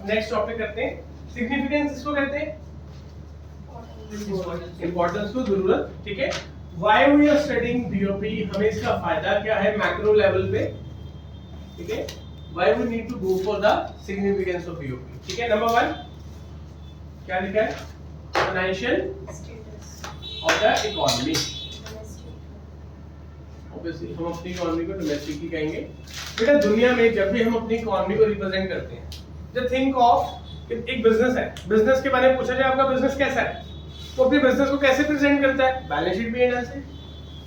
Next topic करते हैं significance, इसको कहते हैं इंपॉर्टेंस को, जरूरत, ठीक है। Why we are studying BOP, हमें इसका फायदा क्या है मैक्रो लेवल पे, ठीक है। Why we need to go for the significance of BOP, ठीक है। नंबर 1 क्या लिखा है, financial of the economy. Obviously हम अपनी इकोनॉमी को डोमेस्टिक ही कहेंगे। बेटा दुनिया में जब भी हम अपनी इकोनॉमी को रिप्रेजेंट करते हैं, जब थिंक ऑफ एक बिजनेस है, बिजनेस के बारे में पूछा जाए आपका बिजनेस कैसा है, वो अपने बिजनेस को कैसे प्रेजेंट करता है, बैलेंस शीट P&L से,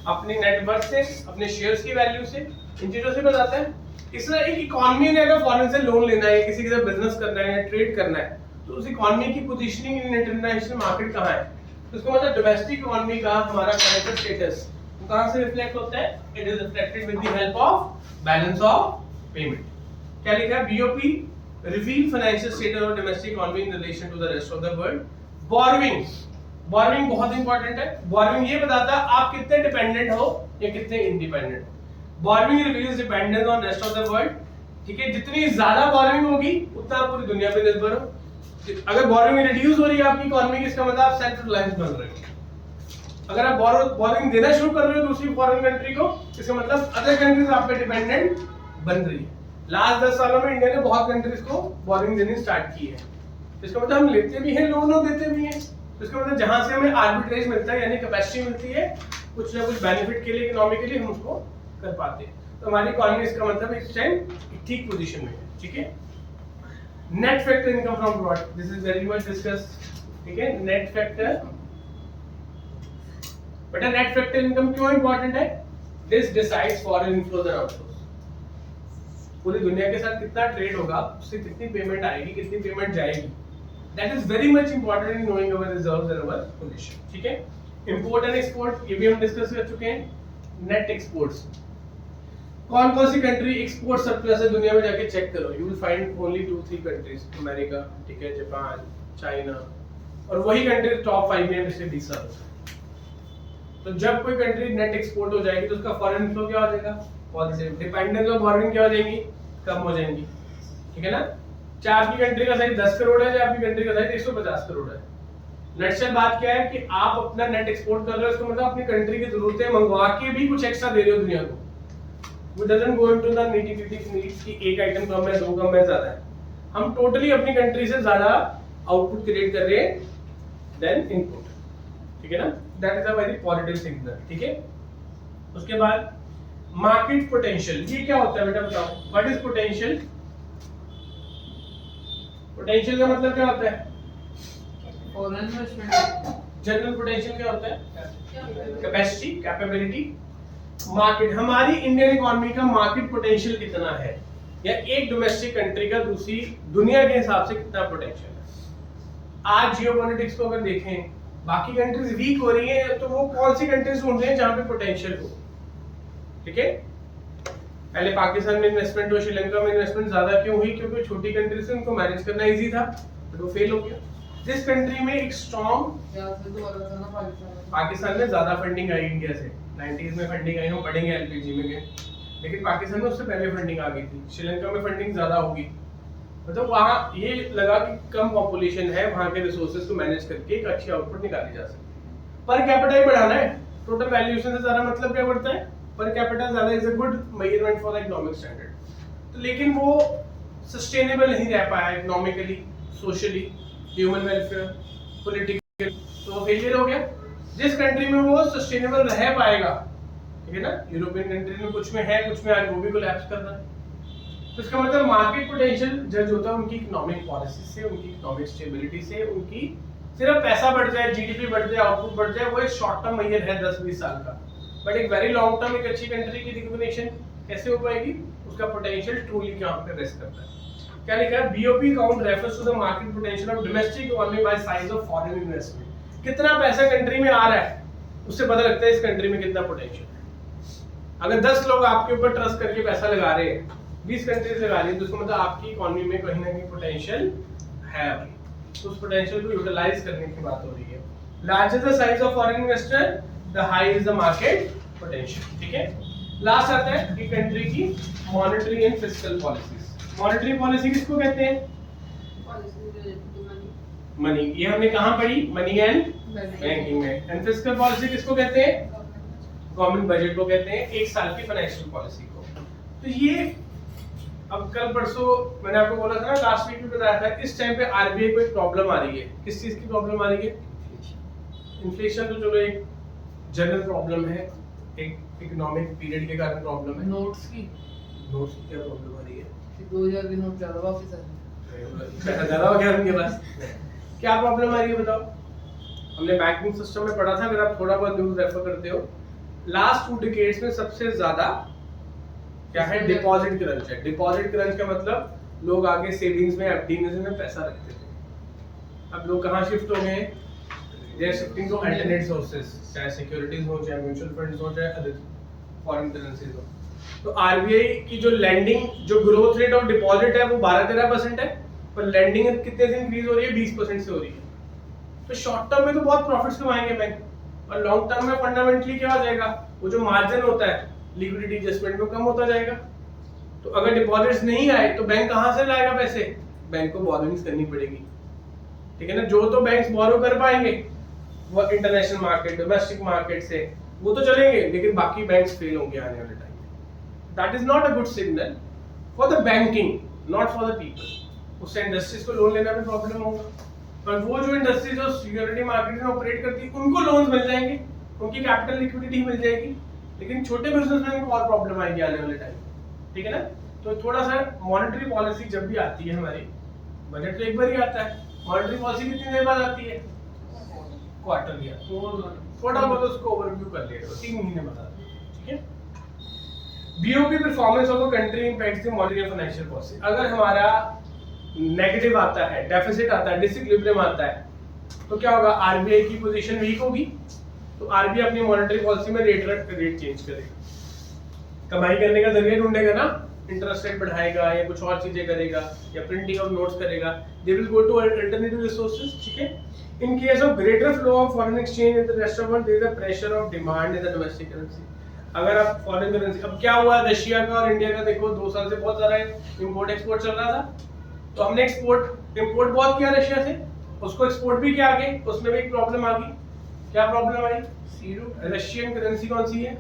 अपने नेटवर्थ से, अपने शेयर्स की वैल्यू से, इन चीजों से बताता है। इस तरह एक इकोनॉमी ने अगर फॉरेन से लोन लेना है, किसी के साथ बिजनेस करना है या ट्रेड करना है, तो उस इकोनॉमी की पोजीशनिंग इन इंटरनेशनल मार्केट कहाँ है, तो इसको मतलब डोमेस्टिक इकोनॉमी का हमारा फाइनेंशियल स्टेटस कहाँ से रिफ्लेक्ट होता है, it is reflected with the help of balance of payment. क्या लिखा है, BOP reveal financial status of domestic economy in relation to the rest of the world. Borrowing, borrowing बहुत इंपॉर्टेंट है। Borrowing ये बताता है आप कितने डिपेंडेंट हो या कितने इंडिपेंडेंट हो। Borrowing reveals dependence on rest of the world, ठीक है। जितनी ज्यादा बोरोइंग होगी उतना आप पूरी दुनिया पे निर्भर हो। अगर बोरोइंग रिड्यूस हो रही है आपकी इकोनॉमी की, इसका मतलब आप सेल्फ रिलायंस बन रहे हो। अगर आप बोरोइंग देना शुरू कर रहे हो दूसरी फॉरेन कंट्री को, इसका मतलब अदर कंट्रीज आप पे डिपेंडेंट बन रही है। लास्ट 10 सालों में इंडिया ने बहुत कंट्रीज को बोरोइंग देनी स्टार्ट की है। इसका मतलब हम लेते भी हैं लोन और देते भी हैं। इसका मतलब जहां से हमें आर्बिट्रेज मिलता है यानी कैपेसिटी मिलती है कुछ ना कुछ बेनिफिट के लिए, इकोनॉमिकली हम उसको कर पाते हैं। तो हमारी इकोनॉमी इसका मतलब इस टाइम ठीक पोजीशन में है, ठीक है। Net factor income from what, this is very much discussed, ठीक है। नेट फैक्टर, बेटा नेट फैक्टर इनकम क्यों इंपॉर्टेंट है, this decides foreign inflows and outflows. पूरी दुनिया के साथ कितना ट्रेड होगा, उससे कितनी पेमेंट आएगी, कितनी पेमेंट जाएगी, that is very much important in knowing our reserves and our position, ठीक है। इंपोर्ट एंड एक्सपोर्ट ये भी हम डिस्कस कर चुके हैं। नेट एक्सपोर्ट्स, कौन कौन सी कंट्री एक्सपोर्ट सरप्लस है दुनिया में, जाके चेक करो, you will find only 2-3 countries, America, ठीक है, जापान, चाइना, और वही कंट्री टॉप 5 में पिछले 20 सालों से। तो जब कोई कंट्री नेट एक्सपोर्ट हो जाएगी तो उसका फॉरेन इनफ्लो क्या हो जाएगा, पॉजिटिव। डिपेंडेंस ऑफ बोरोइंग क्या हो जाएगी, कम हो जाएंगी, ठीक है ना। चाहे आपकी कंट्री का साइज 10 करोड़ है, चाहे आपकी कंट्री का साइज 150 करोड़ है, नटशल बात क्या है कि आप अपना नेट एक्सपोर्ट कर रहे हो, इसका मतलब अपनी कंट्री की जरूरतें मंगवा के भी कुछ एक्स्ट्रा दे रहे हो दुनिया को। We doesn't go into the nitty-gritty needs कि एक आइटम कम है, 2 कम है, ज्यादा है। हम टोटली अपनी कंट्री से ज्यादा आउटपुट क्रिएट कर रहे हैं देन इनपुट, ठीक है ना। That is a very positive signal, ठीक है। उसके बाद मार्केट पोटेंशियल, ये क्या होता है बेटा बताओ, व्हाट इज पोटेंशियल। पोटेंशियल का मतलब क्या होता है, जनरल पोटेंशियल क्या होता है, कैपेसिटी, कैपेबिलिटी। मार्केट, हमारी इंडियन इकोनॉमी का मार्केट पोटेंशियल कितना है, या एक डोमेस्टिक कंट्री का दूसरी दुनिया के हिसाब से कितना पोटेंशियल है। आज जियोपॉलिटिक्स को अगर देखें, बाकी कंट्रीज वीक हो रही हैं, तो वो कौन सी कंट्रीज ढूंढ रहे हैं जहां पे पोटेंशियल हो, ठीक है। पहले पाकिस्तान में इन्वेस्टमेंट और श्रीलंका में इन्वेस्टमेंट ज्यादा क्यों हुई, क्योंकि छोटी कंट्री से उनको मैनेज करना इजी था, बट वो फेल हो गया। जिस कंट्री में एक स्ट्रॉन्ग, पाकिस्तान में ज्यादा फंडिंग आई इंडिया से, 90s में फंडिंग आई, हम पढ़ेंगे एलपीजी में के, लेकिन पाकिस्तान में उससे पहले फंडिंग आ गई थी। श्रीलंका में फंडिंग ज्यादा होगी, मतलब वहाँ ये लगा कि कम पॉपुलेशन है, वहाँ के रिसोर्सेज को मैनेज करके एक अच्छी आउटपुट निकाली जा सकती। पर कैपिटा ही बढ़ाना है, टोटल वैल्यूएशन से ज्यादा मतलब क्या बढ़ता है, पर कैपिटा ज्यादा is a good measurement for the economic standard. तो लेकिन वो सस्टेनेबल नहीं रह पाया economically, socially, human welfare, political, तो वो फेलियर हो गया। जिस कंट्री में वो सस्टेनेबल रह पाएगा, ठीक है ना, यूरोपियन कंट्री में कुछ में है, कुछ में आज वो भी कोलैप्स कर रहा है। तो इसका मतलब मार्केट पोटेंशियल जज होता है उनकी इकोनॉमिक पॉलिसी से, उनकी इकोनॉमिक स्टेबिलिटी से। उनकी सिर्फ पैसा बढ़ जाए, जीडीपी बढ़ जाए, आउटपुट बढ़ जाए, वो एक शॉर्ट टर्म मेजर है 10-20 साल का, बट एक वेरी लॉन्ग टर्म एक अच्छी कंट्री की रिकग्निशन कैसे हो पाएगी, उसका पोटेंशियल ट्रूली कहां पे रेस्ट करता है। क्या लिखा है, BOP count refers to the market potential of domestic economy by size of foreign investment. कितना पैसा कंट्री में आ रहा है उससे पता लगता है इस कंट्री में कितना पोटेंशियल है। अगर 10 लोग आपके ऊपर ट्रस्ट करके पैसा लगा रहे हैं, 20 कंट्रीज लगा रही है, तो उसका मतलब आपकी इकोनॉमी में कहीं ना कहीं पोटेंशियल है अभी, तो उस पोटेंशियल को यूटिलाइज करने की बात हो रही है। Larger the size of foreign investor, the high is the market potential, ठीक है। लास्ट आता है कि कंट्री की monetary and fiscal policies. Monetary policy किसको कहते हैं, मनी, ये हमने कहाँ पढ़ी? मनी एंड बैंकिंग में। एंड फिस्कल पॉलिसी किसको कहते हैं? गवर्नमेंट बजट को कहते हैं, एक साल की फाइनेंशियल पॉलिसी को। तो ये अब कल परसों मैंने आपको बोला था ना, लास्ट वीक भी बताया था, इस टाइम पे आरबीआई को एक प्रॉब्लम आ रही है। किस चीज की प्रॉब्लम आ रही है? इन्फ्लेशन तो चलो एक जनरल प्रॉब्लम है, एक इकोनॉमिक पीरियड के कारण प्रॉब्लम है। नोट्स की क्या प्रॉब्लम आ रही है? 2000 के नोट ज्यादा वापस आ रहे हैं। ज्यादा हो गया उनके पास। क्या प्रॉब्लम आ रही है बताओ? हमने बैंकिंग सिस्टम में पढ़ा था, अगर आप थोड़ा बहुत न्यूज़ रेफर करते हो, लास्ट 2 डिकेड्स में सबसे ज्यादा क्या है? डिपॉजिट क्रंच है। डिपॉजिट क्रंच का मतलब लोग आगे सेविंग्स में, एफडी में पैसा रखते थे। अब लोग कहाँ शिफ्ट हो गए हैं? They are shifting to alternate sources, चाहे सिक्योरिटीज हो, चाहे म्यूचुअल फंड्स हो, चाहे अदर फॉरेन करेंसीज हो। तो आरबीआई की जो लैंडिंग, जो ग्रोथ रेट ऑफ डिपॉजिट है वो 12-13% है, पर लैंडिंग कितने से इंक्रीज हो रही है? 20% से हो रही है। तो शॉर्ट टर्म में तो बहुत प्रॉफिट्स कमाएंगे बैंक, और लॉन्ग टर्म में फंडामेंटली क्या हो जाएगा? वो जो मार्जिन होता है लिक्विडिटी एडजस्टमेंट में कम होता जाएगा। तो अगर डिपॉजिट्स नहीं आए तो बैंक कहाँ से लाएगा पैसे? बैंक को बोरोइंग्स करनी पड़ेगी, ठीक है ना। जो तो बैंक्स बोरो कर पाएंगे वो इंटरनेशनल मार्केट, डोमेस्टिक मार्केट से, वो तो चलेंगे, लेकिन बाकी बैंक्स फेल होंगे आने वाले टाइम में। That is not a good signal for the banking, not for the people. उससे इंडस्ट्रीज को लोन लेना में प्रॉब्लम होगा, पर वो जो इंडस्ट्री जो सिक्योरिटी मार्केट में ऑपरेट करती है उनको लोन्स मिल जाएंगे, उनकी कैपिटल लिक्विडिटी मिल जाएगी, लेकिन छोटे बिजनेसमैन को और प्रॉब्लम आएगी आने वाले टाइम, ठीक है ना। तो थोड़ा सा मॉनेटरी पॉलिसी जब भी आती है हमारी, बजट तो एक बार ही आता है, मॉनेटरी पॉलिसी कितनी देर बाद आती है? Quarter year. तो थोड़ा बहुत उसको ओवरव्यू कर लिया तो 3 महीने बाद आती है, ठीक है। BOP performance of a country impacts the monetary and financial policy. अगर हमारा नेगेटिव आता है, डेफिसिट आता है, डिसइक्विलिब्रियम आता है, तो क्या होगा? आरबीआई की पोजीशन वीक होगी, तो आरबीआई अपनी मॉनेटरी पॉलिसी में रेट चेंज करेगा, कमाई करने का जरिया ढूंढेगा ना, इंटरेस्ट रेट बढ़ाएगा या कुछ और चीजें करेगा या प्रिंटिंग ऑफ नोट्स करेगा। They will go to alternative resources, ठीक है। In case of greater flow of foreign exchange in the rest of world, there is a pressure of demand in the domestic currency. अगर आप foreign currency, अब क्या हुआ Russia का और India का, देखो 2 साल से बहुत सारा इंपोर्ट एक्सपोर्ट चल रहा था, तो हमने एक्सपोर्ट इंपोर्ट बहुत किया रशिया से, उसको एक्सपोर्ट भी किया आगे, उसमें भी एक प्रॉब्लम आ गई। क्या प्रॉब्लम आई? रशियन करेंसी कौन सी है?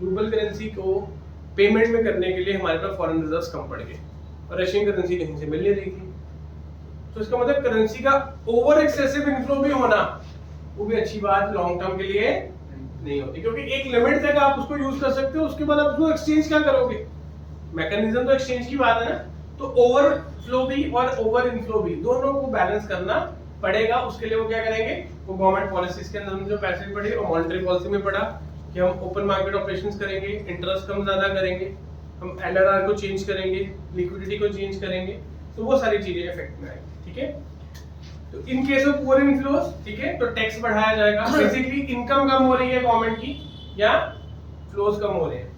रूबल करेंसी को पेमेंट में करने के लिए हमारे पास फॉरेन रिजर्व्स कम पड़ गए, और रशियन करेंसी कहीं से मिल नहीं रही थी। तो इसका मतलब करेंसी का ओवर एक्सेसिव इनफ्लो भी होना, वो भी अच्छी बात लॉन्ग टर्म के लिए नहीं होती, क्योंकि एक लिमिट तक आप उसको यूज कर सकते हो, उसके बाद आप उसको एक्सचेंज क्या करोगे? मैकेनिज्म तो एक्सचेंज की बात है ना। तो ओवर फ्लो भी और ओवर इनफ्लो भी, दोनों को बैलेंस करना पड़ेगा। उसके लिए वो क्या करेंगे? वो गवर्नमेंट पॉलिसीज के अंदर जो पैसे पड़े, और मॉनेटरी पॉलिसी में पड़ा कि हम ओपन मार्केट ऑपरेशंस करेंगे, इंटरेस्ट कम ज्यादा करेंगे, हम एलआरआर को चेंज करेंगे, लिक्विडिटी को चेंज करेंगे, तो वो सारी चीजें इफेक्ट में आएंगी, ठीक है। तो इन केस ऑफ पुअर इनफ्लोस, ठीक है, तो टैक्स बढ़ाया जाएगा। बेसिकली इनकम कम हो रही है गवर्नमेंट की, या फ्लोज कम हो रहे हैं।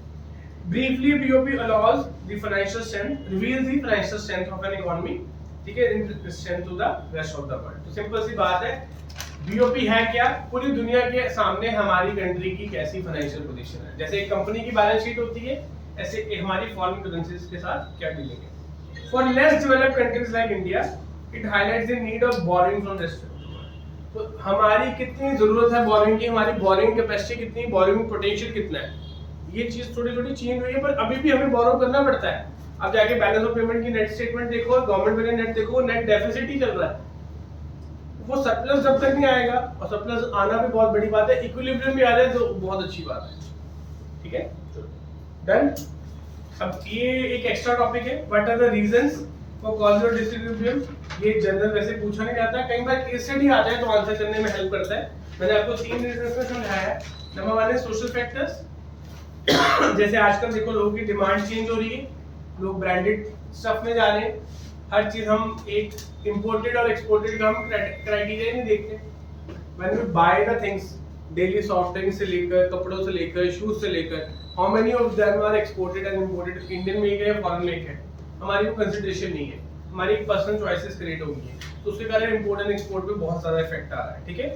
Briefly, BOP allows the financial strength, reveals the financial strength of an economy, ठीक है, in strength to the rest of the world। तो सिंपल सी बात है, BOP है क्या? पूरी दुनिया के सामने हमारी कंट्री की कैसी फाइनेंशियल पोजीशन है। जैसे एक कंपनी की बैलेंस शीट होती है, ऐसे हमारी फॉरेन करेंसीज के साथ क्या डीलिंग है। For less developed countries like India, it highlights the need of boring from rest of the world. तो हमारी कितनी जरूरत है बोरिंग की, हमारी बोरिंग कैपेसिटी कितनी, बोरिंग पोटेंशियल कितना है, ये चीज थोड़ी थोड़ी चेंज हुई है, पर अभी भी हमें बोरो करना पड़ता है। अब जाके बैलेंस ऑफ पेमेंट की नेट स्टेटमेंट देखो, गवर्नमेंट में नेट देखो, नेट डेफिसिट ही चल रहा है। वो सरप्लस जब तक नहीं आएगा, और सरप्लस आना भी बहुत बड़ी बात है, इक्विलिब्रियम भी आ जाए तो बहुत अच्छी बात है, ठीक है, डन। अब ये एक एक्स्ट्रा टॉपिक है, what are the reasons for cause of disequilibrium. ये जनरल वैसे पूछा नहीं जाता, कई बार केस स्टडी आ जाए तो आंसर करने में हेल्प करता है। मैंने आपको 3 रीजंस में समझाया है। नंबर 1 है सोशल फैक्टर्स, जैसे आजकल देखो लोगों की डिमांड चेंज हो रही है, लोग ब्रांडेड स्टफ में जा रहे हैं, हर चीज हम एक इंपोर्टेड और एक्सपोर्टेड का हम क्राइटेरिया नहीं देखते। When we buy the things, daily soft drink से लेकर, कपड़ों से लेकर, शूज से लेकर, how many of them are exported and imported, Indian make है या फॉरेन मेक है, हमारी को कंसीडरेशन नहीं है, हमारी एक पर्सनल चॉइसेस क्रिएट हो गई है, तो उसके कारण इंपोर्ट एंड एक्सपोर्ट पे बहुत सारा इफेक्ट आ रहा है, ठीक है।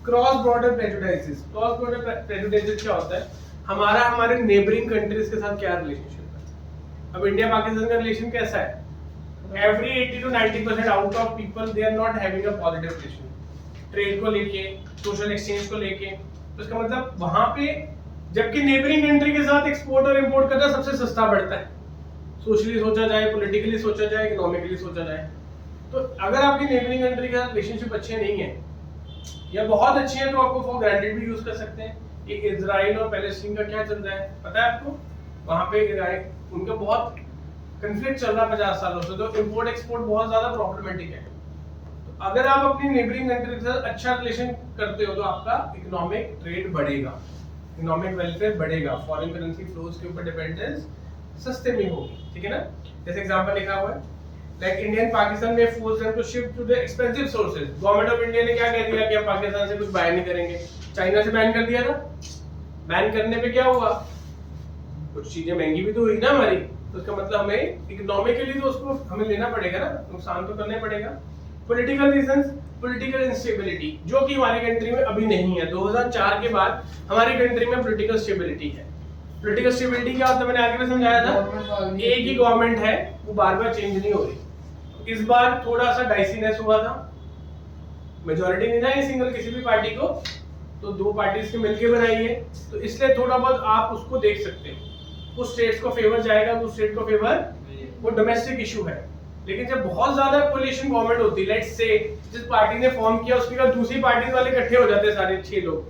Cross border prejudices, cross border prejudices क्या होता है? हमारा हमारे नेबरिंग कंट्रीज के साथ क्या रिलेशनशिप है। अब इंडिया पाकिस्तान का रिलेशन कैसा है? every 80 to 90% out of people they are not having a positive relation trade को लेके, सोशल एक्सचेंज को लेके। तो इसका मतलब वहां पे जबकि नेबरिंग कंट्री के साथ एक्सपोर्ट और इंपोर्ट करना सबसे सस्ता पड़ता है, सोशली सोचा जाए, पॉलिटिकली सोचा जाए, इकोनॉमिकली सोचा जाए। तो अगर आपकी नेबरिंग कंट्री के साथ रिलेशनशिप अच्छे नहीं है या बहुत अच्छे हैं तो आपको फॉर ग्रांटेड भी यूज कर सकते हैं। ये इजराइल और पैलेस्टीन का क्या चल रहा है पता है आपको? वहां पे उनका बहुत कंफ्लिक्ट चल रहा है 50 सालों से, तो इंपोर्ट एक्सपोर्ट बहुत ज्यादा प्रॉब्लमेटिक है। तो अगर आप अपनी नेबरिंग कंट्री के साथ अच्छा रिलेशन करते हो तो आपका इकोनॉमिक ट्रेड बढ़ेगा, इकोनॉमिक वेलफेयर बढ़ेगा, फॉरेन करेंसी फ्लोज के ऊपर डिपेंडेंस सस्ते में होगी, ठीक है ना। जैसे एग्जांपल लिखा हुआ है लाइक इंडियन पाकिस्तान में force them to shift to the expensive sources. Government of India ने क्या कह दिया कि हम पाकिस्तान से कुछ बाय नहीं करेंगे, चाइना से बैन कर दिया था। बैन करने पे क्या हुआ, कुछ चीजें महंगी भी तो हुई ना हमारी, तो इसका मतलब हमें इकोनॉमिकली तो उसको हमें लेना पड़ेगा ना, नुकसान तो करना ही पड़ेगा। पॉलिटिकल रीजंस, पॉलिटिकल इंस्टेबिलिटी जो कि हमारी कंट्री में अभी नहीं है। 2004 के बाद हमारी कंट्री में पॉलिटिकल स्टेबिलिटी है। पॉलिटिकल स्टेबिलिटी क्या होता है मैंने आगे भी समझाया था, एक ही गवर्नमेंट है वो बार बार चेंज नहीं हो रही। इस बार थोड़ा सा डाइसीनेस हुआ था, मेजॉरिटी नहीं ना सिंगल किसी भी पार्टी को, तो दो पार्टीज के मिलके बनाई है, तो इसलिए थोड़ा बहुत आप उसको देख सकते हैं। कुछ स्टेट्स को फेवर जाएगा, कुछ स्टेट को फेवर, वो डोमेस्टिक इशू है। लेकिन जब बहुत ज्यादा कोलिशन गवर्नमेंट होती है, लेट्स से जिस पार्टी ने फॉर्म किया उसके बाद दूसरी पार्टी वाले इकट्ठे हो जाते हैं सारे 6 लोग,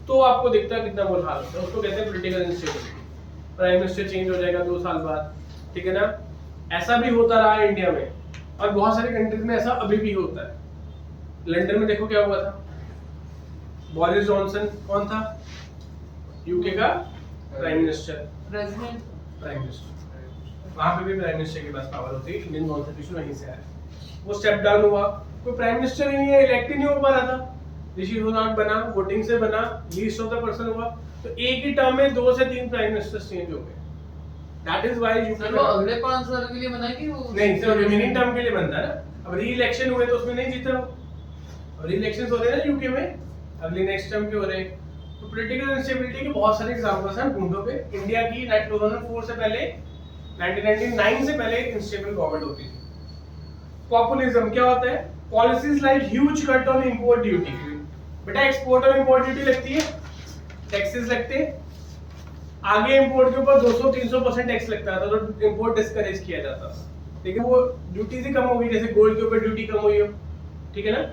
तो आपको दिखता है कितना बुरा हाल होता है। उसको कहते हैं political instability. Prime minister change हो जाएगा 2 साल बाद, ठीक है ना। ऐसा भी होता रहा है इंडिया में और बहुत सारे कंट्रीज में ऐसा अभी भी होता है। लंदन में देखो क्या हुआ था, बोरिस जॉनसन कौन था, यूके का prime minister, president, prime minister, वहां पे भी प्राइम मिनिस्टर के पास पावर होती है, इंडियन कॉन्स्टिट्यूशन वहीं से आया। वो स्टेप डाउन हुआ, कोई प्राइम मिनिस्टर ही नहीं है, इलेक्ट ही नहीं हो पा रहा था। ऋषि सुनाक बना, वोटिंग से बना, लीस्ट ऑफ द पर्सन हुआ, तो एक ही टर्म में 2 से 3 प्राइम मिनिस्टर चेंज हो गए। दैट इज व्हाई यूके वो अगले 5 साल के लिए बना कि वो नहीं, सिर्फ रिमेनिंग टर्म के लिए बनता है ना। अब री इलेक्शन हुए तो उसमें नहीं जीता वो, री इलेक्शंस हो रहे हैं ना यूके में, अगले नेक्स्ट टर्म के हो रहे हैं। तो पॉलिटिकल इंस्टेबिलिटी के बहुत सारे एग्जांपल्स हैं ढूंढो पे। इंडिया की 2004 से पहले, 1999 से पहले इंस्टेबल गवर्नमेंट होती थी। पॉपुलिज्म क्या होता है, policies like huge cut on import duty. बेटा एक्सपोर्ट और इंपोर्ट ड्यूटी लगती है, टैक्सेस लगते हैं, आगे इंपोर्ट के ऊपर 200-300% टैक्स लगता था, तो इंपोर्ट डिस्करेज किया जाता था। लेकिन वो ड्यूटी ही कम होगी, जैसे गोल्ड के ऊपर ड्यूटी कम हुई हो, ठीक है ना।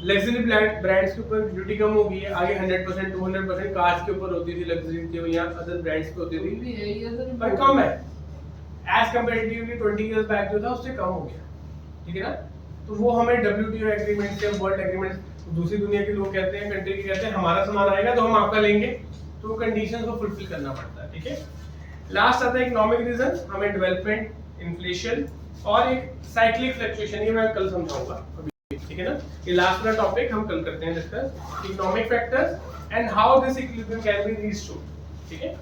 लग्जरी ब्रांड्स के ऊपर ड्यूटी कम हो गई है, आगे 100% 200% कार्स के ऊपर होती थी, लग्जरी के या अदर ब्रांड्स पे होती थी, पर कम है एज कंपैरेटिवली 20 इयर्स बैक जो था उससे कम हो गया, ठीक है ना। तो वो हमें WTO एग्रीमेंट से, वर्ल्ड एग्रीमेंट, दूसरी दुनिया के लोग कहते हैं, कंट्री के कहते हैं हमारा सामान आएगा तो हम आपका लेंगे, तो कंडीशंस को फुलफिल करना पड़ता है, ठीक है। लास्ट आता है इकोनॉमिक रीजन, हमें डेवलपमेंट, इन्फ्लेशन और एक साइक्लिक फ्लक्चुएशन, ये मैं कल समझाऊंगा अभी, ठीक है ना। ये लास्ट वाला टॉपिक हम कल करते हैं discuss, economic factors and how this equilibrium can be restored, ठीक है।